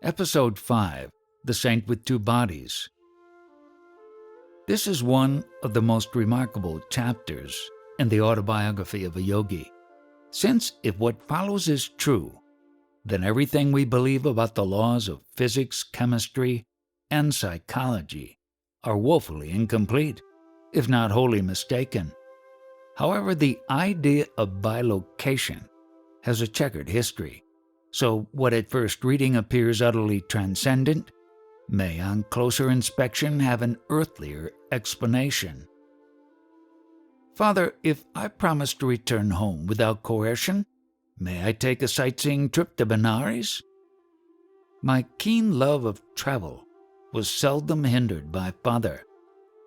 Episode 5, The Saint with Two Bodies. This is one of the most remarkable chapters in the autobiography of a yogi, since if what follows is true, then everything we believe about the laws of physics, chemistry, and psychology are woefully incomplete, if not wholly mistaken. However, the idea of bilocation has a checkered history, so what at first reading appears utterly transcendent may on closer inspection have an earthlier explanation. Father, if I promise to return home without coercion, may I take a sightseeing trip to Benares? My keen love of travel was seldom hindered by Father.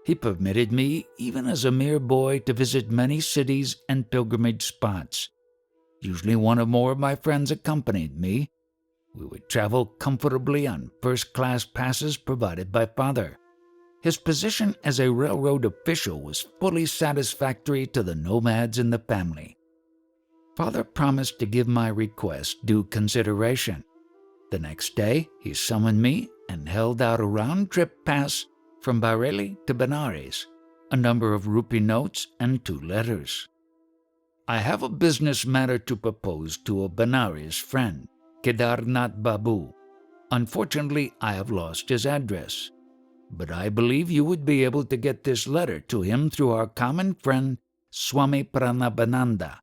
He permitted me, even as a mere boy, to visit many cities and pilgrimage spots. Usually one or more of my friends accompanied me. We would travel comfortably on first-class passes provided by Father. His position as a railroad official was fully satisfactory to the nomads in the family. Father promised to give my request due consideration. The next day, he summoned me and held out a round-trip pass from Bareilly to Benares, a number of rupee notes and 2 letters. I have a business matter to propose to a Benares friend, Kedarnath Babu. Unfortunately, I have lost his address, but I believe you would be able to get this letter to him through our common friend, Swami Pranabananda.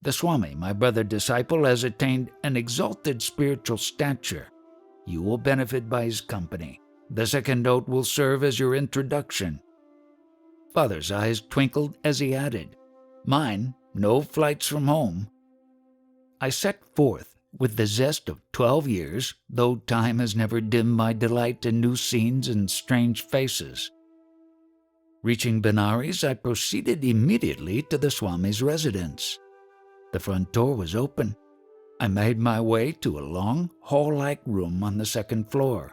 The Swami, my brother disciple, has attained an exalted spiritual stature. You will benefit by his company. The second note will serve as your introduction. Father's eyes twinkled as he added, "Mine, no flights from home." I set forth with the zest of 12 years, though time has never dimmed my delight in new scenes and strange faces. Reaching Benares, I proceeded immediately to the Swami's residence. The front door was open. I made my way to a long, hall-like room on the second floor.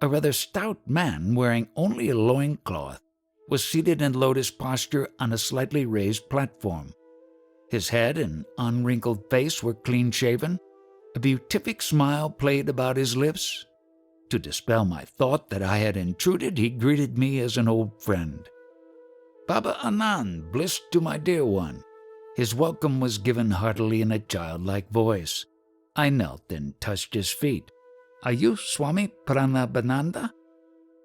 A rather stout man wearing only a loincloth was seated in lotus posture on a slightly raised platform. His head and unwrinkled face were clean-shaven. A beatific smile played about his lips. To dispel my thought that I had intruded, he greeted me as an old friend. "Baba Anand, bliss to my dear one." His welcome was given heartily in a childlike voice. I knelt and touched his feet. "Are you Swami Pranabananda?"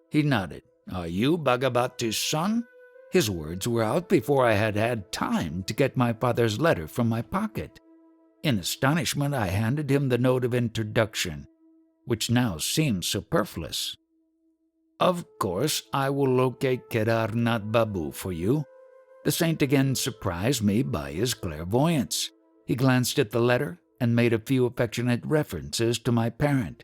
He nodded. "Are you Bhagavati's son?" His words were out before I had had time to get my father's letter from my pocket. In astonishment, I handed him the note of introduction, which now seemed superfluous. "Of course, I will locate Kedarnath Babu for you." The saint again surprised me by his clairvoyance. He glanced at the letter and made a few affectionate references to my parent.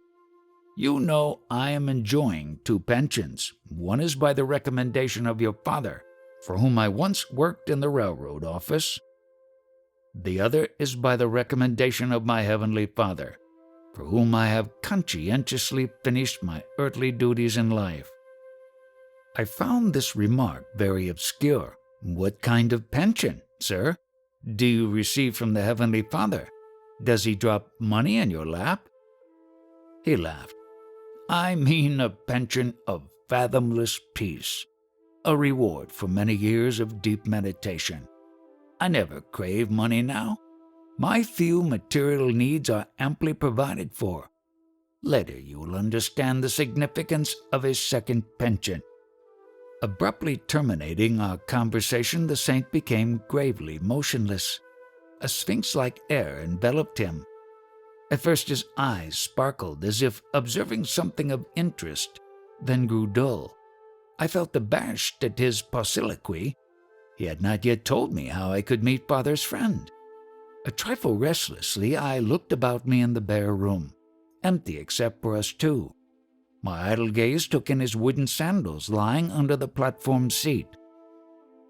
"You know I am enjoying 2 pensions. One is by the recommendation of your father, for whom I once worked in the railroad office. The other is by the recommendation of my heavenly Father, for whom I have conscientiously finished my earthly duties in life." I found this remark very obscure. "What kind of pension, sir, do you receive from the Heavenly Father? Does he drop money in your lap?" He laughed. "I mean a pension of fathomless peace, a reward for many years of deep meditation. I never crave money now. My few material needs are amply provided for. Later you will understand the significance of a second pension." Abruptly terminating our conversation, the saint became gravely motionless. A sphinx-like air enveloped him. At first his eyes sparkled as if observing something of interest, then grew dull. I felt abashed at his pauciliquy. He had not yet told me how I could meet Father's friend. A trifle restlessly, I looked about me in the bare room, empty except for us 2. My idle gaze took in his wooden sandals lying under the platform seat.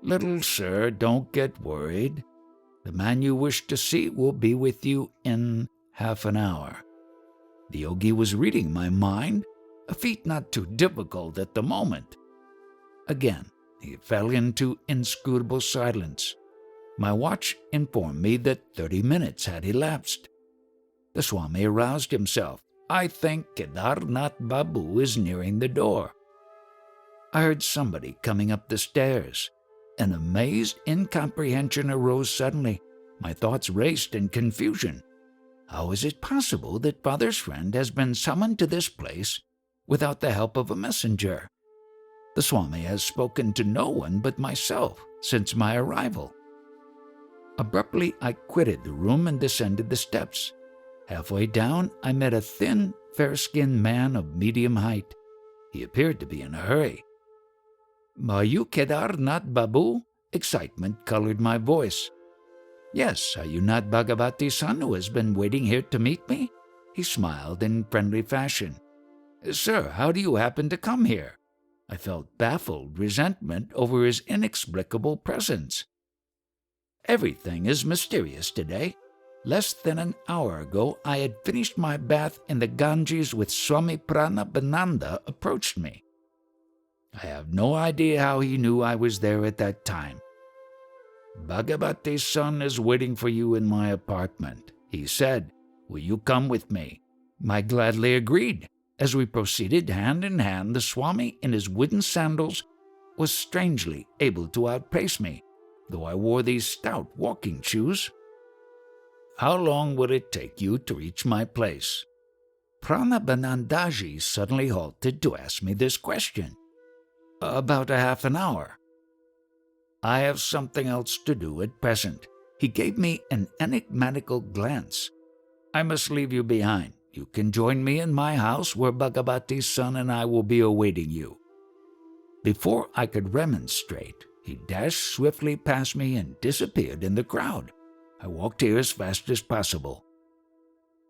"Little sir, don't get worried. The man you wish to see will be with you in half an hour." The yogi was reading my mind, a feat not too difficult at the moment. Again, he fell into inscrutable silence. My watch informed me that 30 minutes had elapsed. The Swami aroused himself. I think Kedarnath Babu is nearing the door." I heard somebody coming up the stairs. An amazed incomprehension arose suddenly. My thoughts raced in confusion. How is it possible that Father's friend has been summoned to this place without the help of a messenger? The Swami has spoken to no one but myself since my arrival. Abruptly, I quitted the room and descended the steps. Halfway down, I met a thin, fair-skinned man of medium height. He appeared to be in a hurry. "Are you Kedarnath Babu?" Excitement colored my voice. "Yes, are you not Bhagavati's son who has been waiting here to meet me?" He smiled in friendly fashion. "Sir, how do you happen to come here?" I felt baffled resentment over his inexplicable presence. "Everything is mysterious today. Less than an hour ago, I had finished my bath in the Ganges when Swami Pranabananda approached me. I have no idea how he knew I was there at that time. 'Bhagavati's son is waiting for you in my apartment,' he said. 'Will you come with me?' I gladly agreed. As we proceeded hand in hand, the Swami in his wooden sandals was strangely able to outpace me, though I wore these stout walking shoes. 'How long would it take you to reach my place?' Pranabanandaji suddenly halted to ask me this question. 'About a half an hour.' 'I have something else to do at present.' He gave me an enigmatical glance. 'I must leave you behind. You can join me in my house where Bhagavati's son and I will be awaiting you.' Before I could remonstrate, he dashed swiftly past me and disappeared in the crowd. I walked here as fast as possible.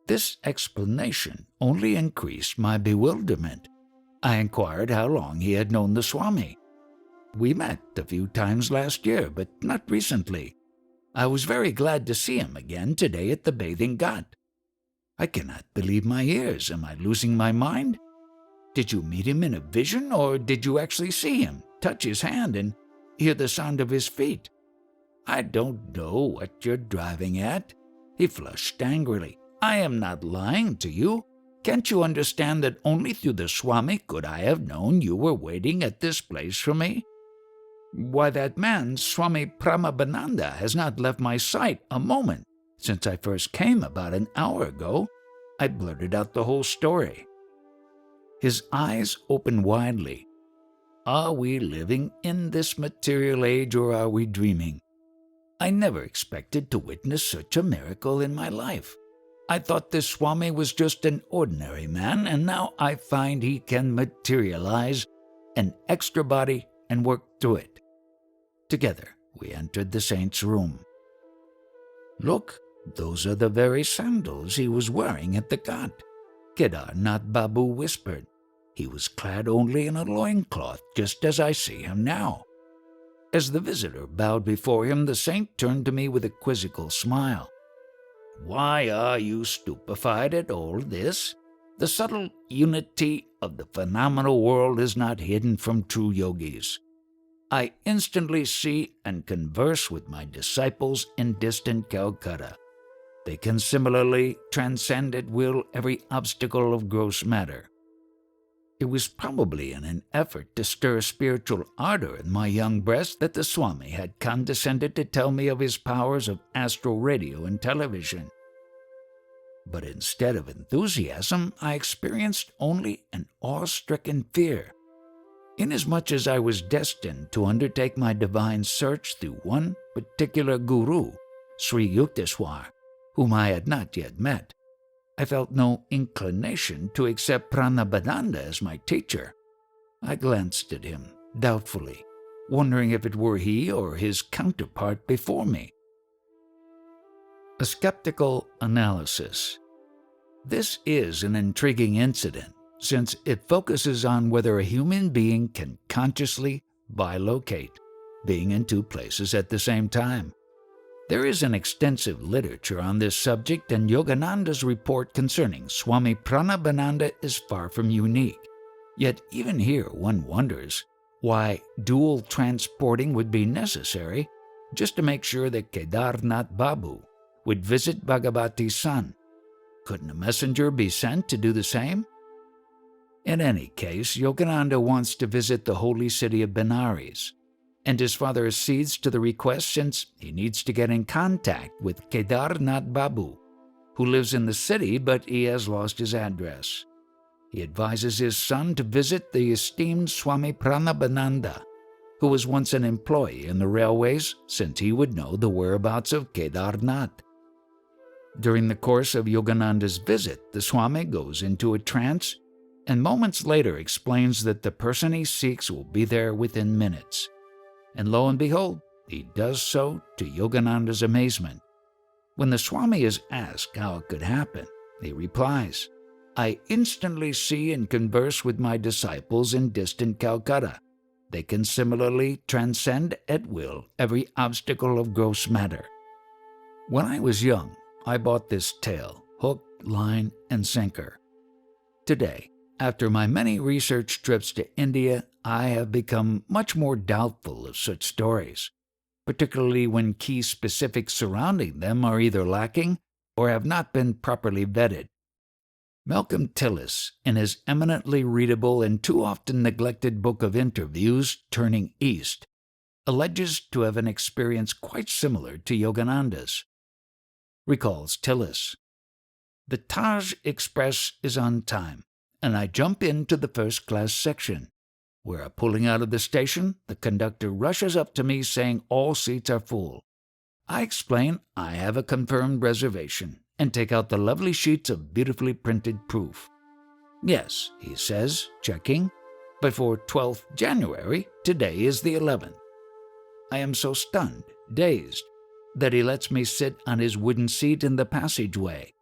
This explanation only increased my bewilderment. I inquired how long he had known the Swami. 'We met a few times last year, but not recently. I was very glad to see him again today at the bathing ghat.' I cannot believe my ears. Am I losing my mind? Did you meet him in a vision, or did you actually see him, touch his hand, and hear the sound of his feet?" "I don't know what you're driving at." He flushed angrily. "I am not lying to you. Can't you understand that only through the Swami could I have known you were waiting at this place for me? Why, that man, Swami Pramabananda, has not left my sight a moment since I first came about an hour ago." I blurted out the whole story. His eyes opened widely. "Are we living in this material age, or are we dreaming? I never expected to witness such a miracle in my life. I thought this Swami was just an ordinary man, and now I find he can materialize an extra body and work through it." Together, we entered the saint's room. "Look, those are the very sandals he was wearing at the ghat," Kedarnath Babu whispered. "He was clad only in a loincloth, just as I see him now." As the visitor bowed before him, the saint turned to me with a quizzical smile. "Why are you stupefied at all this? The subtle unity of the phenomenal world is not hidden from true yogis. I instantly see and converse with my disciples in distant Calcutta. They can similarly transcend at will every obstacle of gross matter." It was probably in an effort to stir spiritual ardor in my young breast that the Swami had condescended to tell me of his powers of astral radio and television. But instead of enthusiasm, I experienced only an awe-stricken fear. Inasmuch as I was destined to undertake my divine search through one particular guru, Sri Yukteswar, whom I had not yet met, I felt no inclination to accept Pranabananda as my teacher. I glanced at him doubtfully, wondering if it were he or his counterpart before me. A skeptical analysis. This is an intriguing incident, since it focuses on whether a human being can consciously bilocate, being in two places at the same time. There is an extensive literature on this subject, and Yogananda's report concerning Swami Pranabananda is far from unique. Yet even here one wonders why dual transporting would be necessary just to make sure that Kedarnath Babu would visit Bhagavati's son. Couldn't a messenger be sent to do the same? In any case, Yogananda wants to visit the holy city of Benares, and his father accedes to the request since he needs to get in contact with Kedarnath Babu, who lives in the city but he has lost his address. He advises his son to visit the esteemed Swami Pranabhananda, who was once an employee in the railways, since he would know the whereabouts of Kedarnath. During the course of Yogananda's visit, the Swami goes into a trance and moments later explains that the person he seeks will be there within minutes. And lo and behold, he does so to Yogananda's amazement. When the Swami is asked how it could happen, he replies, "I instantly see and converse with my disciples in distant Calcutta. They can similarly transcend at will every obstacle of gross matter." When I was young, I bought this tale, hook, line, and sinker. Today, after my many research trips to India, I have become much more doubtful of such stories, particularly when key specifics surrounding them are either lacking or have not been properly vetted. Malcolm Tillis, in his eminently readable and too often neglected book of interviews, Turning East, alleges to have an experience quite similar to Yogananda's. Recalls Tillis, "The Taj Express is on time, and I jump into the first-class section, where, pulling out of the station, the conductor rushes up to me saying all seats are full. I explain I have a confirmed reservation and take out the lovely sheets of beautifully printed proof. 'Yes,' he says, checking, 'but for 12th January, today is the 11th. I am so stunned, dazed, that he lets me sit on his wooden seat in the passageway.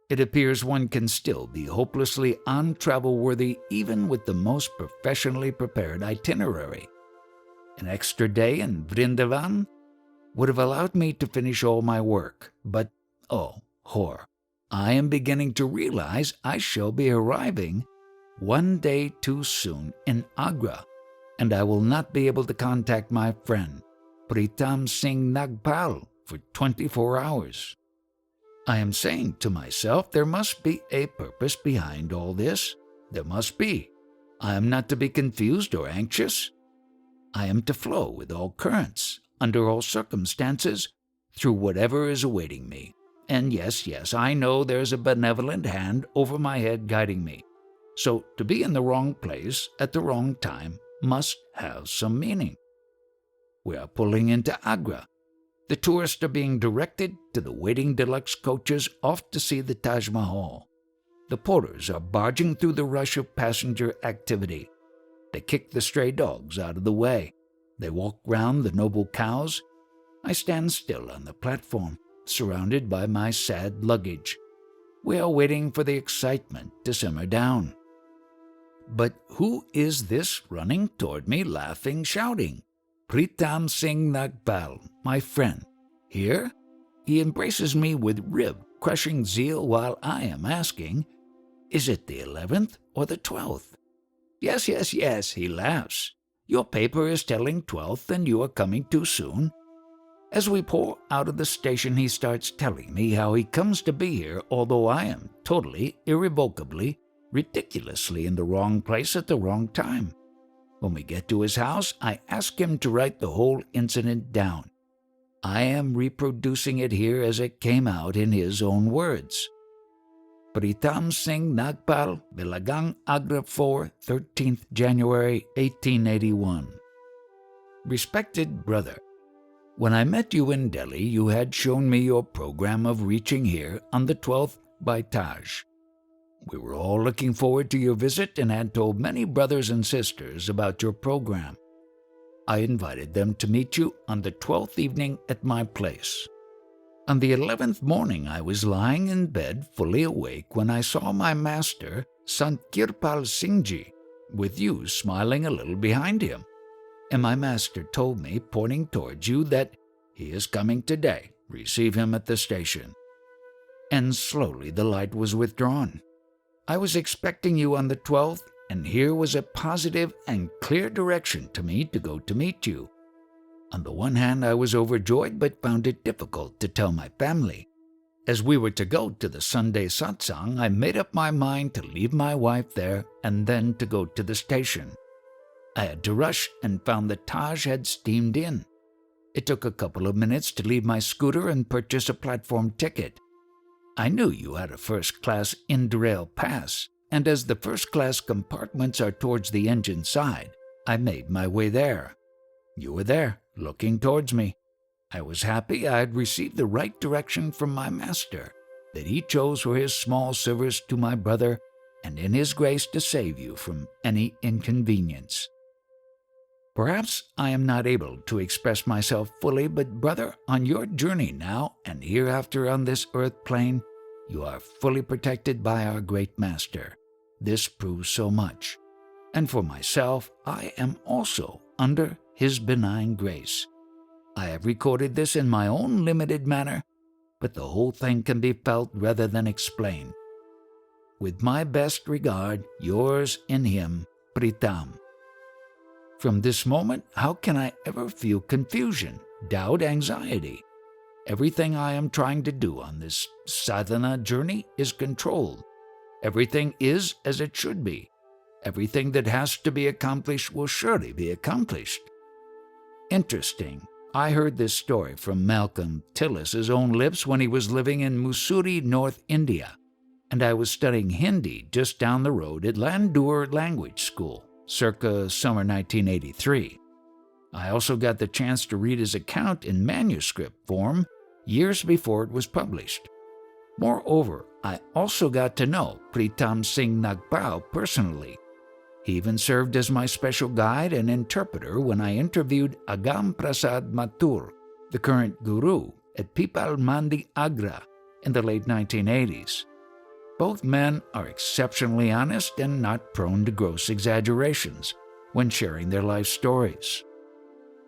It appears one can still be hopelessly untravel-worthy even with the most professionally prepared itinerary. An extra day in Vrindavan would have allowed me to finish all my work, but, oh, horror, I am beginning to realize I shall be arriving one day too soon in Agra, and I will not be able to contact my friend, Pritam Singh Nagpal, for 24 hours. I am saying to myself there must be a purpose behind all this. There must be. I am not to be confused or anxious. I am to flow with all currents, under all circumstances, through whatever is awaiting me. And yes, I know there's a benevolent hand over my head guiding me. So to be in the wrong place at the wrong time must have some meaning. We are pulling into Agra. The tourists are being directed to the waiting deluxe coaches off to see the Taj Mahal. The porters are barging through the rush of passenger activity. They kick the stray dogs out of the way. They walk round the noble cows. I stand still on the platform, surrounded by my sad luggage. We are waiting for the excitement to simmer down. But who is this running toward me, laughing, shouting? Pritam Singh Nagpal, my friend. Here? He embraces me with rib-crushing zeal while I am asking, is it the 11th or the 12th? Yes, he laughs. Your paper is telling 12th and you are coming too soon. As we pour out of the station, he starts telling me how he comes to be here, although I am totally, irrevocably, ridiculously in the wrong place at the wrong time. When we get to his house, I ask him to write the whole incident down. I am reproducing it here as it came out in his own words. Pritam Singh Nagpal, Bilagang, Agra 4, 13th January 1881. Respected brother, when I met you in Delhi, you had shown me your program of reaching here on the 12th by Taj. We were all looking forward to your visit and had told many brothers and sisters about your program. I invited them to meet you on the 12th evening at my place. On the 11th morning, I was lying in bed fully awake when I saw my master, Sant Kirpal Singh Ji, with you smiling a little behind him. And my master told me, pointing towards you, that he is coming today. Receive him at the station. And slowly the light was withdrawn. I was expecting you on the 12th, and here was a positive and clear direction to me to go to meet you. On the one hand, I was overjoyed but found it difficult to tell my family. As we were to go to the Sunday satsang, I made up my mind to leave my wife there and then to go to the station. I had to rush and found that Taj had steamed in. It took a couple of minutes to leave my scooter and purchase a platform ticket. I knew you had a first-class in-derail pass, and as the first-class compartments are towards the engine side, I made my way there. You were there, looking towards me. I was happy I had received the right direction from my master, that he chose for his small service to my brother and in his grace to save you from any inconvenience. Perhaps I am not able to express myself fully, but brother, on your journey now and hereafter on this earth plane, you are fully protected by our great master. This proves so much. And for myself, I am also under his benign grace. I have recorded this in my own limited manner, but the whole thing can be felt rather than explained. With my best regard, yours in him, Pritam. From this moment, how can I ever feel confusion, doubt, anxiety? Everything I am trying to do on this sadhana journey is controlled. Everything is as it should be. Everything that has to be accomplished will surely be accomplished. Interesting. I heard this story from Malcolm Tillis's own lips when he was living in Mussoorie, North India, and I was studying Hindi just down the road at Landour Language School, circa summer 1983. I also got the chance to read his account in manuscript form years before it was published. Moreover, I also got to know Pritam Singh Nagpal personally. He even served as my special guide and interpreter when I interviewed Agam Prasad Mathur, the current guru, at Pipal Mandi, Agra, in the late 1980s. Both men are exceptionally honest and not prone to gross exaggerations when sharing their life stories.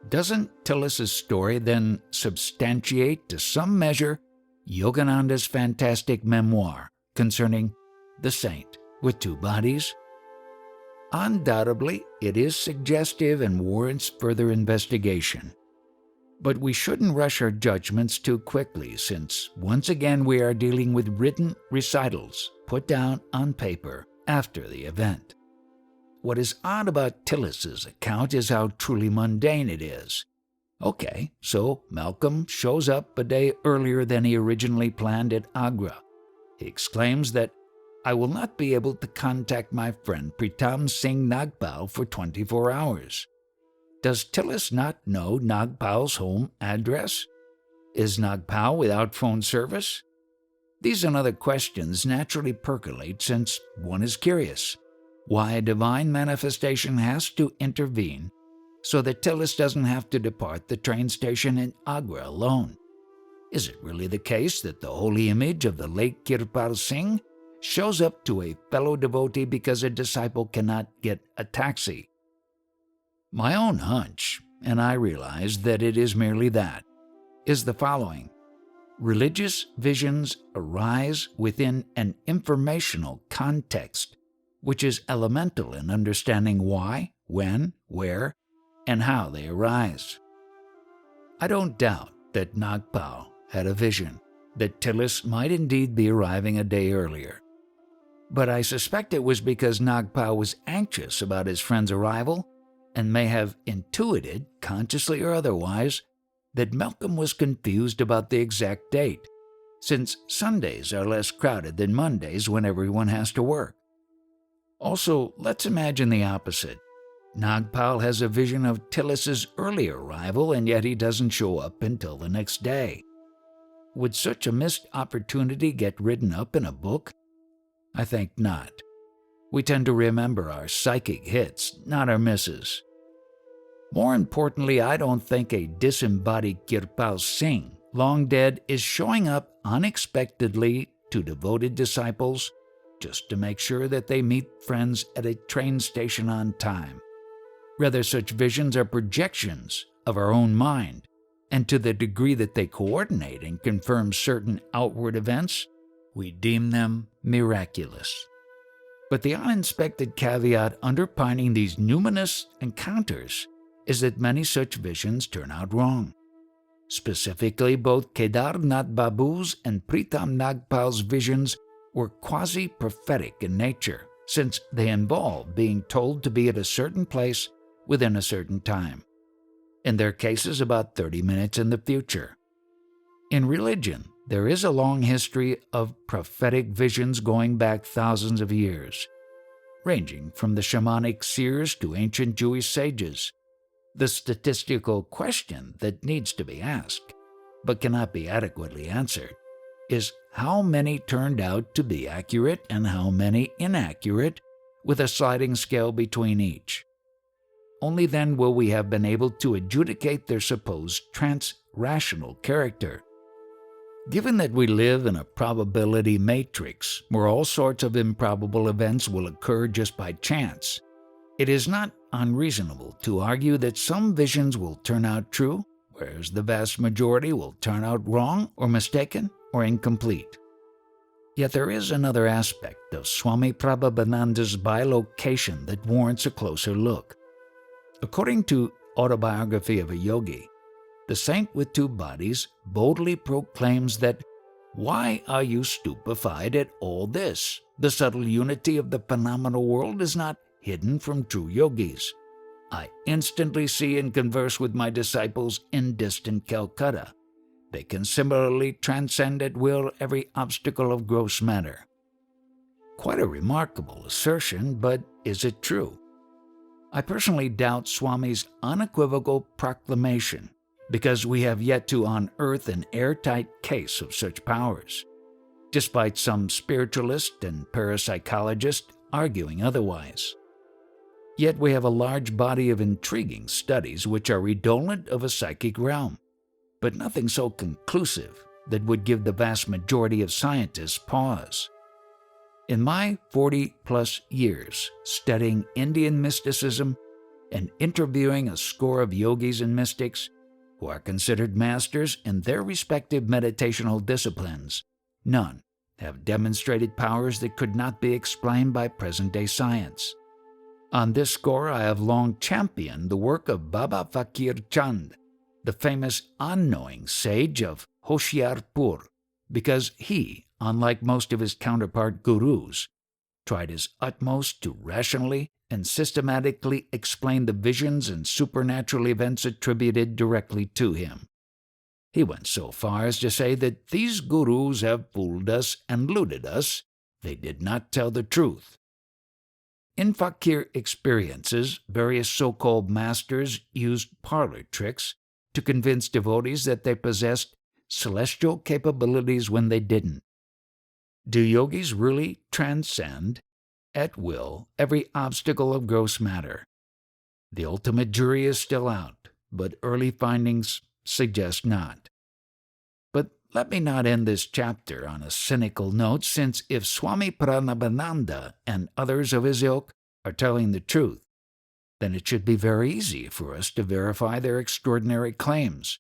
Doesn't Tillis's story then substantiate to some measure Yogananda's fantastic memoir concerning the saint with two bodies? Undoubtedly, it is suggestive and warrants further investigation. But we shouldn't rush our judgments too quickly, since once again we are dealing with written recitals put down on paper after the event. What is odd about Tillis's account is how truly mundane it is. Okay, so Malcolm shows up a day earlier than he originally planned at Agra. He exclaims that, "I will not be able to contact my friend Pritam Singh Nagpal for 24 hours. Does Tillis not know Nagpal's home address? Is Nagpal without phone service? These and other questions naturally percolate since one is curious why a divine manifestation has to intervene so that Tillis doesn't have to depart the train station in Agra alone. Is it really the case that the holy image of the late Kirpal Singh shows up to a fellow devotee because a disciple cannot get a taxi? My own hunch, and I realize that it is merely that, is the following. Religious visions arise within an informational context, which is elemental in understanding why, when, where, and how they arise. I don't doubt that Nagpal had a vision that Tillis might indeed be arriving a day earlier. But I suspect it was because Nagpal was anxious about his friend's arrival and may have intuited, consciously or otherwise, that Malcolm was confused about the exact date, since Sundays are less crowded than Mondays when everyone has to work. Also, let's imagine the opposite. Nagpal has a vision of Tillis's early arrival, and yet he doesn't show up until the next day. Would such a missed opportunity get written up in a book? I think not. We tend to remember our psychic hits, not our misses. More importantly, I don't think a disembodied Kirpal Singh, long dead, is showing up unexpectedly to devoted disciples just to make sure that they meet friends at a train station on time. Rather, such visions are projections of our own mind, and to the degree that they coordinate and confirm certain outward events, we deem them miraculous. But the uninspected caveat underpinning these numinous encounters is that many such visions turn out wrong. Specifically, both Kedarnath Babu's and Pritam Nagpal's visions were quasi-prophetic in nature, since they involve being told to be at a certain place within a certain time. In their cases, about 30 minutes in the future. In religion, there is a long history of prophetic visions going back thousands of years, ranging from the shamanic seers to ancient Jewish sages. The statistical question that needs to be asked, but cannot be adequately answered, is how many turned out to be accurate and how many inaccurate, with a sliding scale between each. Only then will we have been able to adjudicate their supposed trans-rational character. Given that we live in a probability matrix where all sorts of improbable events will occur just by chance, it is not unreasonable to argue that some visions will turn out true, whereas the vast majority will turn out wrong or mistaken or incomplete. Yet there is another aspect of Swami Prabhavananda's bilocation that warrants a closer look. According to Autobiography of a Yogi, the saint with two bodies boldly proclaims that, "Why are you stupefied at all this? The subtle unity of the phenomenal world is not hidden from true yogis. I instantly see and converse with my disciples in distant Calcutta. They can similarly transcend at will every obstacle of gross matter." Quite a remarkable assertion, but is it true? I personally doubt Swami's unequivocal proclamation, because we have yet to unearth an airtight case of such powers, despite some spiritualist and parapsychologist arguing otherwise. Yet we have a large body of intriguing studies which are redolent of a psychic realm, but nothing so conclusive that would give the vast majority of scientists pause. In my 40-plus years studying Indian mysticism and interviewing a score of yogis and mystics who are considered masters in their respective meditational disciplines, none have demonstrated powers that could not be explained by present-day science. On this score, I have long championed the work of Baba Fakir Chand, the famous unknowing sage of Hoshiarpur, because he, unlike most of his counterpart gurus, tried his utmost to rationally and systematically explain the visions and supernatural events attributed directly to him. He went so far as to say that these gurus have fooled us and looted us. They did not tell the truth. In fakir experiences, various so-called masters used parlor tricks to convince devotees that they possessed celestial capabilities when they didn't. Do yogis really transcend, at will, every obstacle of gross matter? The ultimate jury is still out, but early findings suggest not. But let me not end this chapter on a cynical note, since if Swami Prabhavananda and others of his ilk are telling the truth, then it should be very easy for us to verify their extraordinary claims.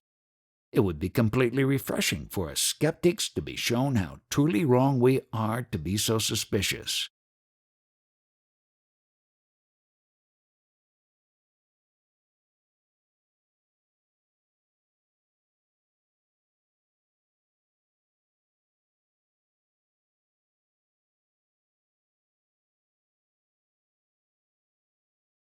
It would be completely refreshing for us skeptics to be shown how truly wrong we are to be so suspicious.